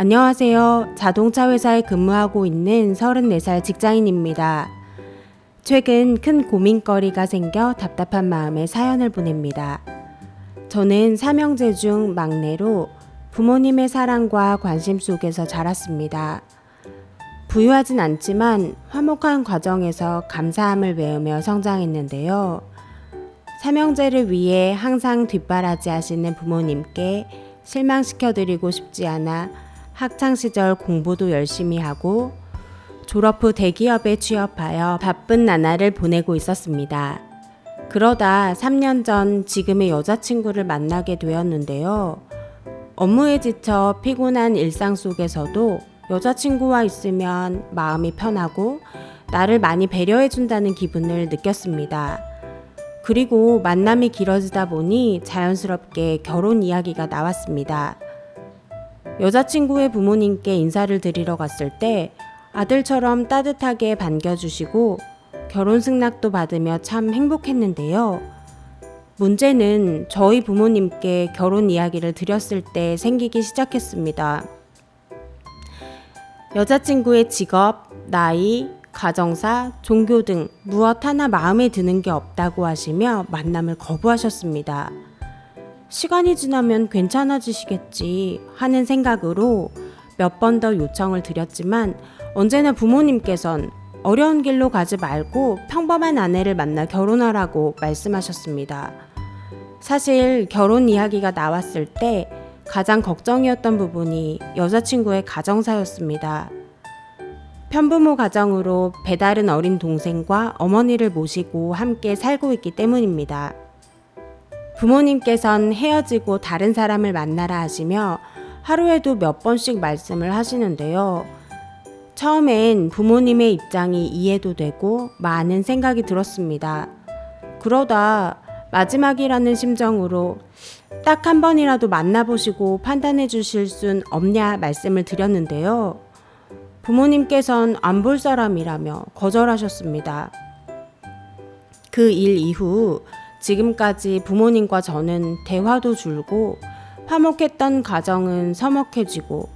안녕하세요. 자동차 회사에 근무하고 있는 34살 직장인입니다. 최근 큰 고민거리가 생겨 답답한 마음에 사연을 보냅니다. 저는 삼형제 중 막내로 부모님의 사랑과 관심 속에서 자랐습니다. 부유하진 않지만 화목한 과정에서 감사함을 배우며 성장했는데요. 삼형제를 위해 항상 뒷바라지 하시는 부모님께 실망시켜드리고 싶지 않아 학창시절 공부도 열심히 하고 졸업 후 대기업에 취업하여 바쁜 나날을 보내고 있었습니다. 그러다 3년 전 지금의 여자친구를 만나게 되었는데요. 업무에 지쳐 피곤한 일상 속에서도 여자친구와 있으면 마음이 편하고 나를 많이 배려해준다는 기분을 느꼈습니다. 그리고 만남이 길어지다 보니 자연스럽게 결혼 이야기가 나왔습니다. 여자친구의 부모님께 인사를 드리러 갔을 때 아들처럼 따뜻하게 반겨주시고 결혼 승낙도 받으며 참 행복했는데요. 문제는 저희 부모님께 결혼 이야기를 드렸을 때 생기기 시작했습니다. 여자친구의 직업, 나이, 가정사, 종교 등 무엇 하나 마음에 드는 게 없다고 하시며 만남을 거부하셨습니다. 시간이 지나면 괜찮아지시겠지 하는 생각으로 몇 번 더 요청을 드렸지만 언제나 부모님께선 어려운 길로 가지 말고 평범한 아내를 만나 결혼하라고 말씀하셨습니다. 사실 결혼 이야기가 나왔을 때 가장 걱정이었던 부분이 여자친구의 가정사였습니다. 편부모 가정으로 배다른 어린 동생과 어머니를 모시고 함께 살고 있기 때문입니다. 부모님께선 헤어지고 다른 사람을 만나라 하시며 하루에도 몇 번씩 말씀을 하시는데요. 처음엔 부모님의 입장이 이해도 되고 많은 생각이 들었습니다. 그러다 마지막이라는 심정으로 딱 한 번이라도 만나보시고 판단해 주실 순 없냐 말씀을 드렸는데요. 부모님께선 안 볼 사람이라며 거절하셨습니다. 그 일 이후 지금까지 부모님과 저는 대화도 줄고 화목했던 가정은 서먹해지고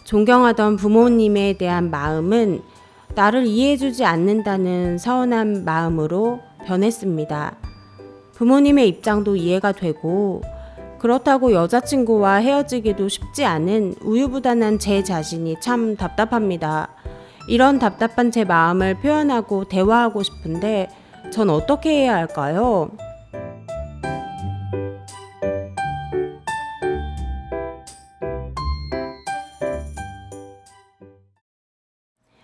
존경하던 부모님에 대한 마음은 나를 이해해주지 않는다는 서운한 마음으로 변했습니다. 부모님의 입장도 이해가 되고 그렇다고 여자친구와 헤어지기도 쉽지 않은 우유부단한 제 자신이 참 답답합니다. 이런 답답한 제 마음을 표현하고 대화하고 싶은데 전 어떻게 해야 할까요?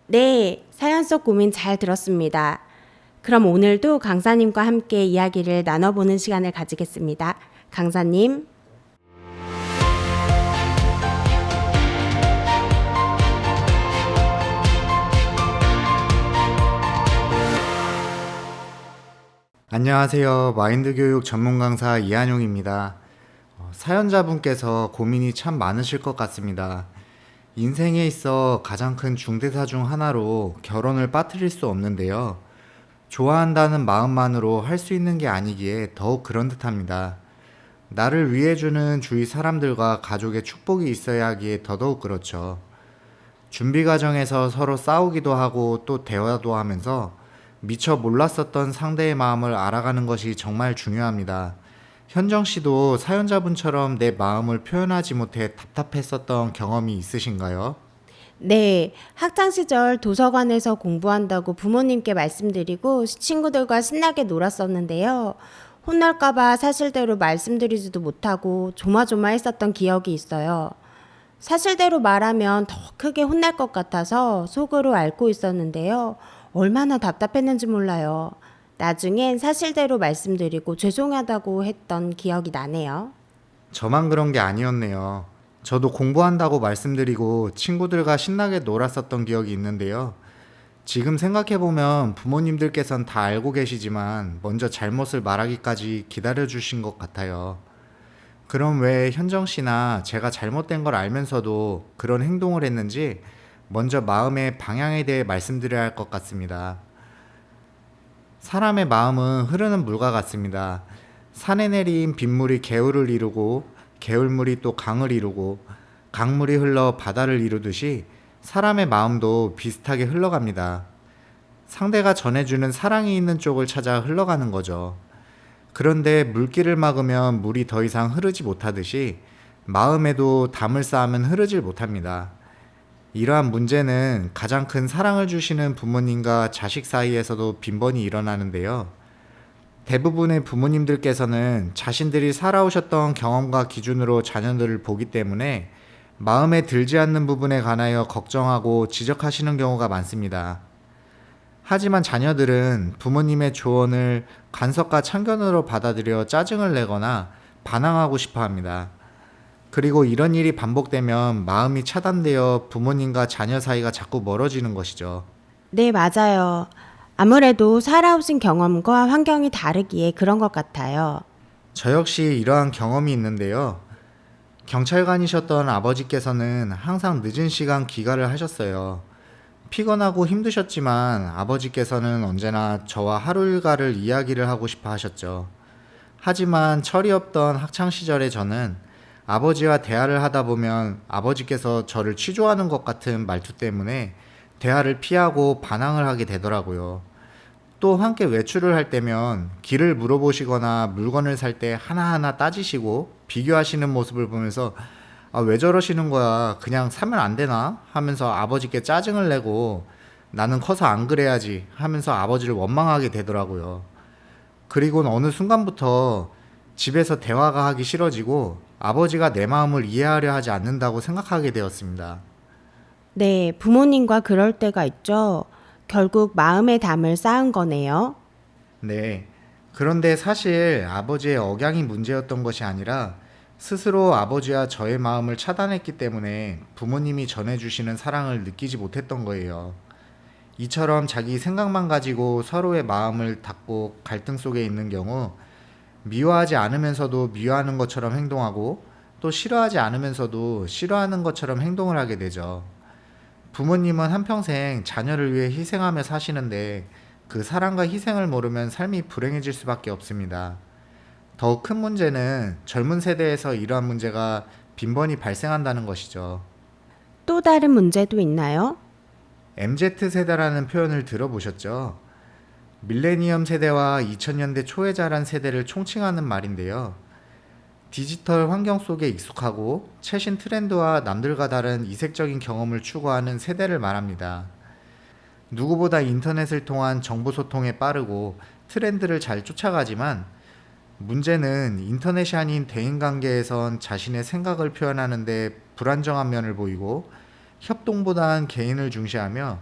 네, 사연 속 고민 잘 들었습니다. 그럼 오늘도 강사님과 함께 이야기를 나눠보는 시간을 가지겠습니다. 강사님. 안녕하세요. 마인드 교육 전문 강사 이한용입니다. 사연자분께서 고민이 참 많으실 것 같습니다. 인생에 있어 가장 큰 중대사 중 하나로 결혼을 빠뜨릴 수 없는데요. 좋아한다는 마음만으로 할 수 있는 게 아니기에 더욱 그런 듯합니다. 나를 위해주는 주위 사람들과 가족의 축복이 있어야 하기에 더더욱 그렇죠. 준비 과정에서 서로 싸우기도 하고 또 대화도 하면서 미처 몰랐었던 상대의 마음을 알아가는 것이 정말 중요합니다. 현정 씨도 사연자분처럼 내 마음을 표현하지 못해 답답했었던 경험이 있으신가요? 네, 학창시절 도서관에서 공부한다고 부모님께 말씀드리고 친구들과 신나게 놀았었는데요. 혼날까봐 사실대로 말씀드리지도 못하고 조마조마했었던 기억이 있어요. 사실대로 말하면 더 크게 혼날 것 같아서 속으로 앓고 있었는데요. 얼마나 답답했는지 몰라요. 나중엔 사실대로 말씀드리고 죄송하다고 했던 기억이 나네요. 저만 그런 게 아니었네요. 저도 공부한다고 말씀드리고 친구들과 신나게 놀았었던 기억이 있는데요. 지금 생각해보면 부모님들께선 다 알고 계시지만 먼저 잘못을 말하기까지 기다려주신 것 같아요. 그럼 왜 현정 씨나 제가 잘못된 걸 알면서도 그런 행동을 했는지 먼저 마음의 방향에 대해 말씀드려야 할 것 같습니다. 사람의 마음은 흐르는 물과 같습니다. 산에 내린 빗물이 개울을 이루고 개울물이 또 강을 이루고 강물이 흘러 바다를 이루듯이 사람의 마음도 비슷하게 흘러갑니다. 상대가 전해주는 사랑이 있는 쪽을 찾아 흘러가는 거죠. 그런데 물길을 막으면 물이 더 이상 흐르지 못하듯이 마음에도 담을 쌓으면 흐르질 못합니다. 이러한 문제는 가장 큰 사랑을 주시는 부모님과 자식 사이에서도 빈번히 일어나는데요. 대부분의 부모님들께서는 자신들이 살아오셨던 경험과 기준으로 자녀들을 보기 때문에 마음에 들지 않는 부분에 관하여 걱정하고 지적하시는 경우가 많습니다. 하지만 자녀들은 부모님의 조언을 간섭과 참견으로 받아들여 짜증을 내거나 반항하고 싶어 합니다. 그리고 이런 일이 반복되면 마음이 차단되어 부모님과 자녀 사이가 자꾸 멀어지는 것이죠. 네, 맞아요. 아무래도 살아오신 경험과 환경이 다르기에 그런 것 같아요. 저 역시 이러한 경험이 있는데요. 경찰관이셨던 아버지께서는 항상 늦은 시간 귀가를 하셨어요. 피곤하고 힘드셨지만 아버지께서는 언제나 저와 하루 일과를 이야기를 하고 싶어 하셨죠. 하지만 철이 없던 학창 시절의 저는 아버지와 대화를 하다 보면 아버지께서 저를 취조하는 것 같은 말투 때문에 대화를 피하고 반항을 하게 되더라고요. 또 함께 외출을 할 때면 길을 물어보시거나 물건을 살 때 하나하나 따지시고 비교하시는 모습을 보면서 왜 저러시는 거야? 그냥 사면 안 되나? 하면서 아버지께 짜증을 내고 나는 커서 안 그래야지 하면서 아버지를 원망하게 되더라고요. 그리고 어느 순간부터 집에서 대화가 하기 싫어지고 아버지가 내 마음을 이해하려 하지 않는다고 생각하게 되었습니다. 네, 부모님과 그럴 때가 있죠. 결국 마음에 담을 쌓은 거네요. 네. 그런데 사실 아버지의 억양이 문제였던 것이 아니라 스스로 아버지와 저의 마음을 차단했기 때문에 부모님이 전해주시는 사랑을 느끼지 못했던 거예요. 이처럼 자기 생각만 가지고 서로의 마음을 닫고 갈등 속에 있는 경우 미워하지 않으면서도 미워하는 것처럼 행동하고 또 싫어하지 않으면서도 싫어하는 것처럼 행동을 하게 되죠. 부모님은 한평생 자녀를 위해 희생하며 사시는데 그 사랑과 희생을 모르면 삶이 불행해질 수밖에 없습니다. 더 큰 문제는 젊은 세대에서 이러한 문제가 빈번히 발생한다는 것이죠. 또 다른 문제도 있나요? MZ세대라는 표현을 들어보셨죠? 밀레니엄 세대와 2000년대 초에 자란 세대를 총칭하는 말인데요. 디지털 환경 속에 익숙하고 최신 트렌드와 남들과 다른 이색적인 경험을 추구하는 세대를 말합니다. 누구보다 인터넷을 통한 정보 소통에 빠르고 트렌드를 잘 쫓아가지만 문제는 인터넷이 아닌 대인관계에선 자신의 생각을 표현하는데 불안정한 면을 보이고 협동보다는 개인을 중시하며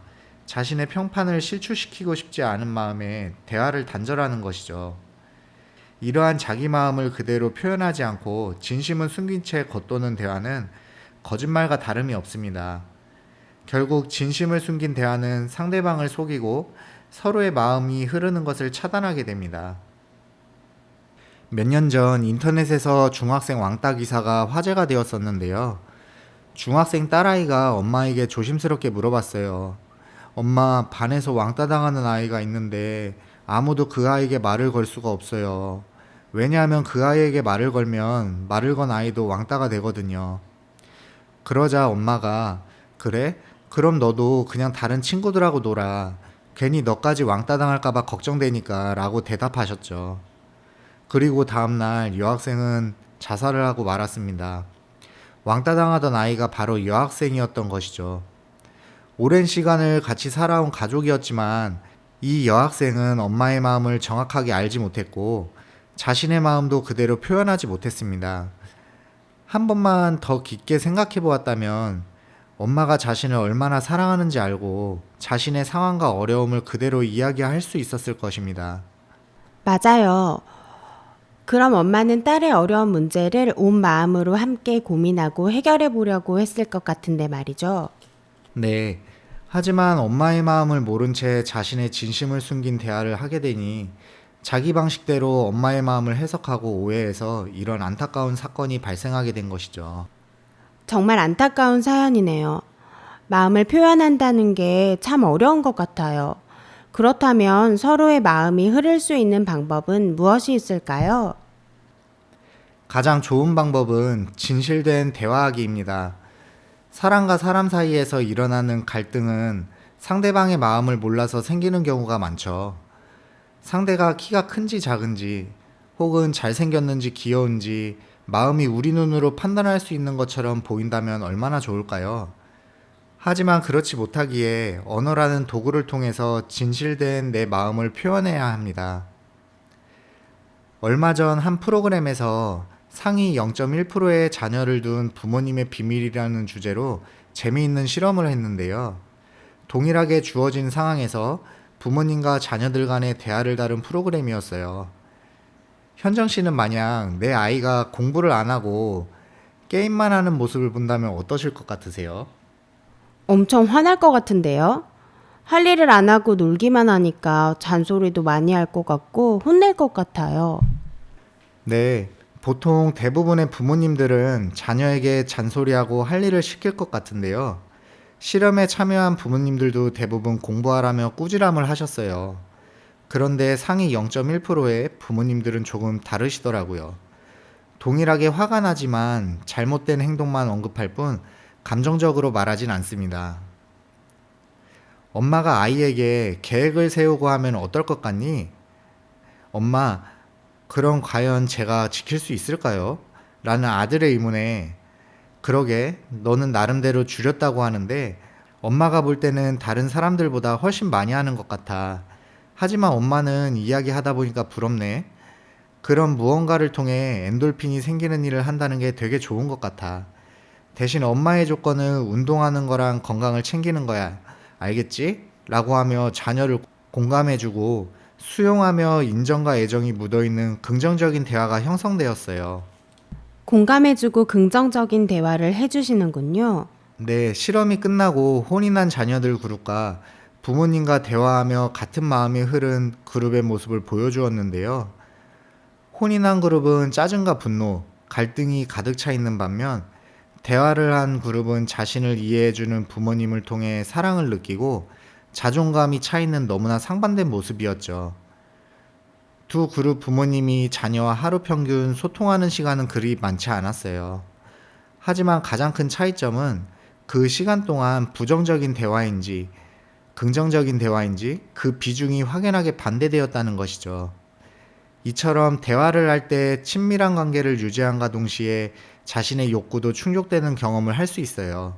자신의 평판을 실추시키고 싶지 않은 마음에 대화를 단절하는 것이죠. 이러한 자기 마음을 그대로 표현하지 않고 진심은 숨긴 채 겉도는 대화는 거짓말과 다름이 없습니다. 결국 진심을 숨긴 대화는 상대방을 속이고 서로의 마음이 흐르는 것을 차단하게 됩니다. 몇 년 전 인터넷에서 중학생 왕따 기사가 화제가 되었었는데요. 중학생 딸아이가 엄마에게 조심스럽게 물어봤어요. 엄마, 반에서 왕따 당하는 아이가 있는데 아무도 그 아이에게 말을 걸 수가 없어요. 왜냐하면 그 아이에게 말을 걸면 말을 건 아이도 왕따가 되거든요. 그러자 엄마가 그래? 그럼 너도 그냥 다른 친구들하고 놀아. 괜히 너까지 왕따 당할까봐 걱정되니까 라고 대답하셨죠. 그리고 다음날 여학생은 자살을 하고 말았습니다. 왕따 당하던 아이가 바로 여학생이었던 것이죠. 오랜 시간을 같이 살아온 가족이었지만 이 여학생은 엄마의 마음을 정확하게 알지 못했고 자신의 마음도 그대로 표현하지 못했습니다. 한 번만 더 깊게 생각해 보았다면 엄마가 자신을 얼마나 사랑하는지 알고 자신의 상황과 어려움을 그대로 이야기할 수 있었을 것입니다. 맞아요. 그럼 엄마는 딸의 어려운 문제를 온 마음으로 함께 고민하고 해결해 보려고 했을 것 같은데 말이죠. 네. 하지만 엄마의 마음을 모른 채 자신의 진심을 숨긴 대화를 하게 되니 자기 방식대로 엄마의 마음을 해석하고 오해해서 이런 안타까운 사건이 발생하게 된 것이죠. 정말 안타까운 사연이네요. 마음을 표현한다는 게 참 어려운 것 같아요. 그렇다면 서로의 마음이 흐를 수 있는 방법은 무엇이 있을까요? 가장 좋은 방법은 진실된 대화하기입니다. 사람과 사람 사이에서 일어나는 갈등은 상대방의 마음을 몰라서 생기는 경우가 많죠. 상대가 키가 큰지 작은지, 혹은 잘생겼는지 귀여운지 마음이 우리 눈으로 판단할 수 있는 것처럼 보인다면 얼마나 좋을까요? 하지만 그렇지 못하기에 언어라는 도구를 통해서 진실된 내 마음을 표현해야 합니다. 얼마 전 한 프로그램에서 상위 0.1%의 자녀를 둔 부모님의 비밀이라는 주제로 재미있는 실험을 했는데요. 동일하게 주어진 상황에서 부모님과 자녀들 간의 대화를 다룬 프로그램이었어요. 현정 씨는 만약 내 아이가 공부를 안 하고 게임만 하는 모습을 본다면 어떠실 것 같으세요? 엄청 화날 것 같은데요? 할 일을 안 하고 놀기만 하니까 잔소리도 많이 할 것 같고 혼낼 것 같아요. 네, 보통 대부분의 부모님들은 자녀에게 잔소리하고 할 일을 시킬 것 같은데요. 실험에 참여한 부모님들도 대부분 공부하라며 꾸지람을 하셨어요. 그런데 상위 0.1%의 부모님들은 조금 다르시더라고요. 동일하게 화가 나지만 잘못된 행동만 언급할 뿐 감정적으로 말하진 않습니다. 엄마가 아이에게 계획을 세우고 하면 어떨 것 같니? 엄마, 그럼 과연 제가 지킬 수 있을까요? 라는 아들의 의문에 그러게 너는 나름대로 줄였다고 하는데 엄마가 볼 때는 다른 사람들보다 훨씬 많이 하는 것 같아. 하지만 엄마는 이야기하다 보니까 부럽네. 그런 무언가를 통해 엔돌핀이 생기는 일을 한다는 게 되게 좋은 것 같아. 대신 엄마의 조건은 운동하는 거랑 건강을 챙기는 거야. 알겠지? 라고 하며 자녀를 공감해주고 수용하며 인정과 애정이 묻어있는 긍정적인 대화가 형성되었어요. 공감해주고 긍정적인 대화를 해주시는군요. 네, 실험이 끝나고 혼이 난 자녀들 그룹과 부모님과 대화하며 같은 마음이 흐른 그룹의 모습을 보여주었는데요. 혼이 난 그룹은 짜증과 분노, 갈등이 가득 차 있는 반면 대화를 한 그룹은 자신을 이해해주는 부모님을 통해 사랑을 느끼고 자존감이 차 있는 너무나 상반된 모습이었죠. 두 그룹 부모님이 자녀와 하루 평균 소통하는 시간은 그리 많지 않았어요. 하지만 가장 큰 차이점은 그 시간 동안 부정적인 대화인지 긍정적인 대화인지 그 비중이 확연하게 반대되었다는 것이죠. 이처럼 대화를 할 때 친밀한 관계를 유지함과 동시에 자신의 욕구도 충족되는 경험을 할 수 있어요.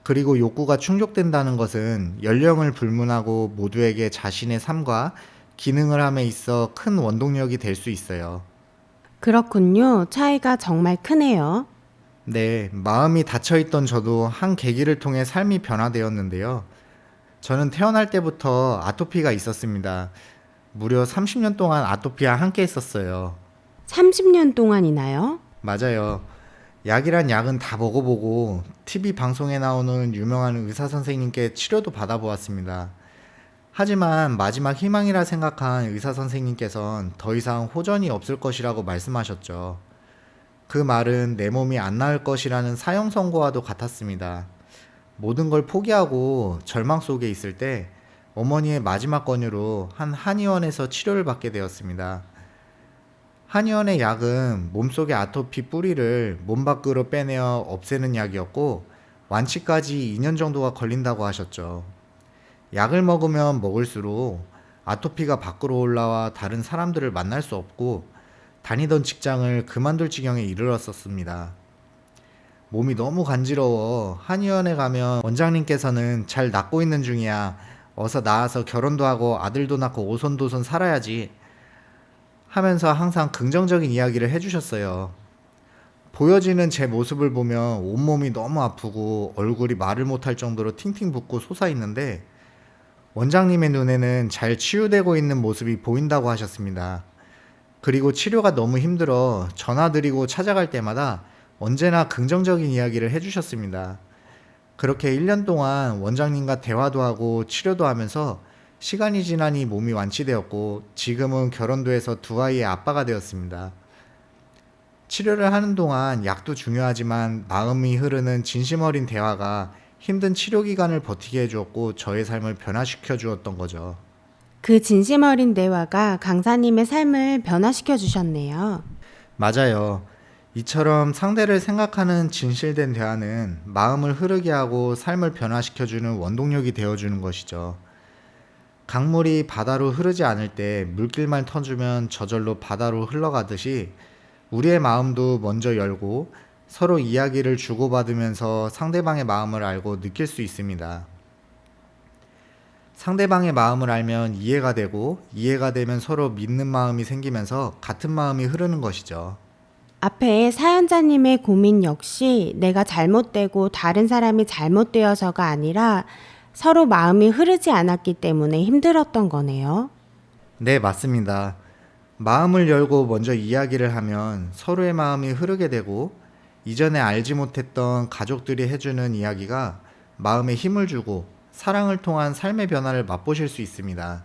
그리고 욕구가 충족된다는 것은 연령을 불문하고 모두에게 자신의 삶과 기능을 함에 있어 큰 원동력이 될 수 있어요. 그렇군요. 차이가 정말 크네요. 네, 마음이 닫혀있던 저도 한 계기를 통해 삶이 변화되었는데요. 저는 태어날 때부터 아토피가 있었습니다. 무려 30년 동안 아토피와 함께 했었어요. 30년 동안이나요? 맞아요. 약이란 약은 다 먹어보고 TV 방송에 나오는 유명한 의사 선생님께 치료도 받아보았습니다. 하지만 마지막 희망이라 생각한 의사 선생님께서는 더 이상 호전이 없을 것이라고 말씀하셨죠. 그 말은 내 몸이 안 나을 것이라는 사형 선고와도 같았습니다. 모든 걸 포기하고 절망 속에 있을 때 어머니의 마지막 권유로 한 한의원에서 치료를 받게 되었습니다. 한의원의 약은 몸속의 아토피 뿌리를 몸 밖으로 빼내어 없애는 약이었고 완치까지 2년 정도가 걸린다고 하셨죠. 약을 먹으면 먹을수록 아토피가 밖으로 올라와 다른 사람들을 만날 수 없고 다니던 직장을 그만둘 지경에 이르렀었습니다. 몸이 너무 간지러워 한의원에 가면 원장님께서는 잘 낫고 있는 중이야. 어서 나와서 결혼도 하고 아들도 낳고 오손도손 살아야지 하면서 항상 긍정적인 이야기를 해주셨어요. 보여지는 제 모습을 보면 온몸이 너무 아프고 얼굴이 말을 못할 정도로 팅팅 붓고 솟아있는데 원장님의 눈에는 잘 치유되고 있는 모습이 보인다고 하셨습니다. 그리고 치료가 너무 힘들어 전화드리고 찾아갈 때마다 언제나 긍정적인 이야기를 해주셨습니다. 그렇게 1년 동안 원장님과 대화도 하고 치료도 하면서 시간이 지나니 몸이 완치되었고 지금은 결혼도 해서 두 아이의 아빠가 되었습니다. 치료를 하는 동안 약도 중요하지만 마음이 흐르는 진심 어린 대화가 힘든 치료 기간을 버티게 해주었고 저의 삶을 변화시켜 주었던 거죠. 그 진심 어린 대화가 강사님의 삶을 변화시켜 주셨네요. 맞아요. 이처럼 상대를 생각하는 진실된 대화는 마음을 흐르게 하고 삶을 변화시켜주는 원동력이 되어주는 것이죠. 강물이 바다로 흐르지 않을 때 물길만 터주면 저절로 바다로 흘러가듯이 우리의 마음도 먼저 열고 서로 이야기를 주고받으면서 상대방의 마음을 알고 느낄 수 있습니다. 상대방의 마음을 알면 이해가 되고 이해가 되면 서로 믿는 마음이 생기면서 같은 마음이 흐르는 것이죠. 앞에 사연자님의 고민 역시 내가 잘못되고 다른 사람이 잘못되어서가 아니라 서로 마음이 흐르지 않았기 때문에 힘들었던 거네요. 네, 맞습니다. 마음을 열고 먼저 이야기를 하면 서로의 마음이 흐르게 되고 이전에 알지 못했던 가족들이 해주는 이야기가 마음에 힘을 주고 사랑을 통한 삶의 변화를 맛보실 수 있습니다.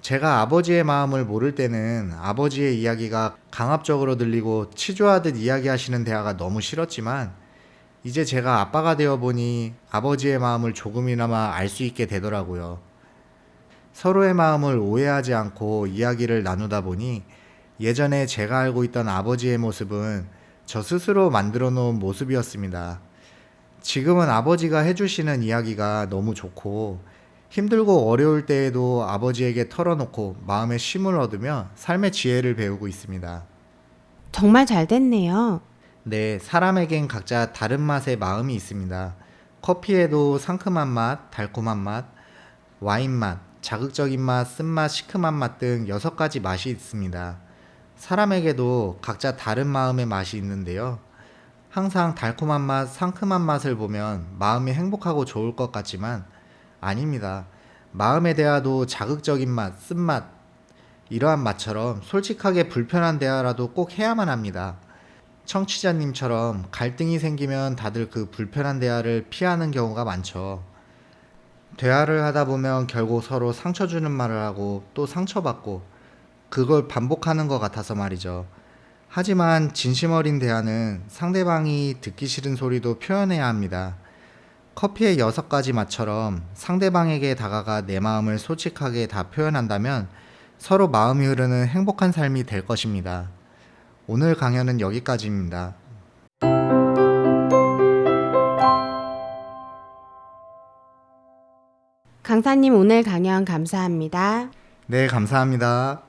제가 아버지의 마음을 모를 때는 아버지의 이야기가 강압적으로 들리고 치조하듯 이야기하시는 대화가 너무 싫었지만 이제 제가 아빠가 되어 보니 아버지의 마음을 조금이나마 알 수 있게 되더라고요. 서로의 마음을 오해하지 않고 이야기를 나누다 보니 예전에 제가 알고 있던 아버지의 모습은 저 스스로 만들어 놓은 모습이었습니다. 지금은 아버지가 해주시는 이야기가 너무 좋고 힘들고 어려울 때에도 아버지에게 털어놓고 마음의 쉼을 얻으며 삶의 지혜를 배우고 있습니다. 정말 잘 됐네요. 네, 사람에겐 각자 다른 맛의 마음이 있습니다. 커피에도 상큼한 맛, 달콤한 맛, 와인 맛, 자극적인 맛, 쓴맛, 시큼한 맛 등 6가지 맛이 있습니다. 사람에게도 각자 다른 마음의 맛이 있는데요. 항상 달콤한 맛, 상큼한 맛을 보면 마음이 행복하고 좋을 것 같지만 아닙니다. 마음의 대화도 자극적인 맛, 쓴맛, 이러한 맛처럼 솔직하게 불편한 대화라도 꼭 해야만 합니다. 청취자님처럼 갈등이 생기면 다들 그 불편한 대화를 피하는 경우가 많죠. 대화를 하다 보면 결국 서로 상처 주는 말을 하고 또 상처받고 그걸 반복하는 것 같아서 말이죠. 하지만 진심 어린 대화는 상대방이 듣기 싫은 소리도 표현해야 합니다. 커피의 6가지 맛처럼 상대방에게 다가가 내 마음을 솔직하게 다 표현한다면 서로 마음이 흐르는 행복한 삶이 될 것입니다. 오늘 강연은 여기까지입니다. 강사님 오늘 강연 감사합니다. 네, 감사합니다.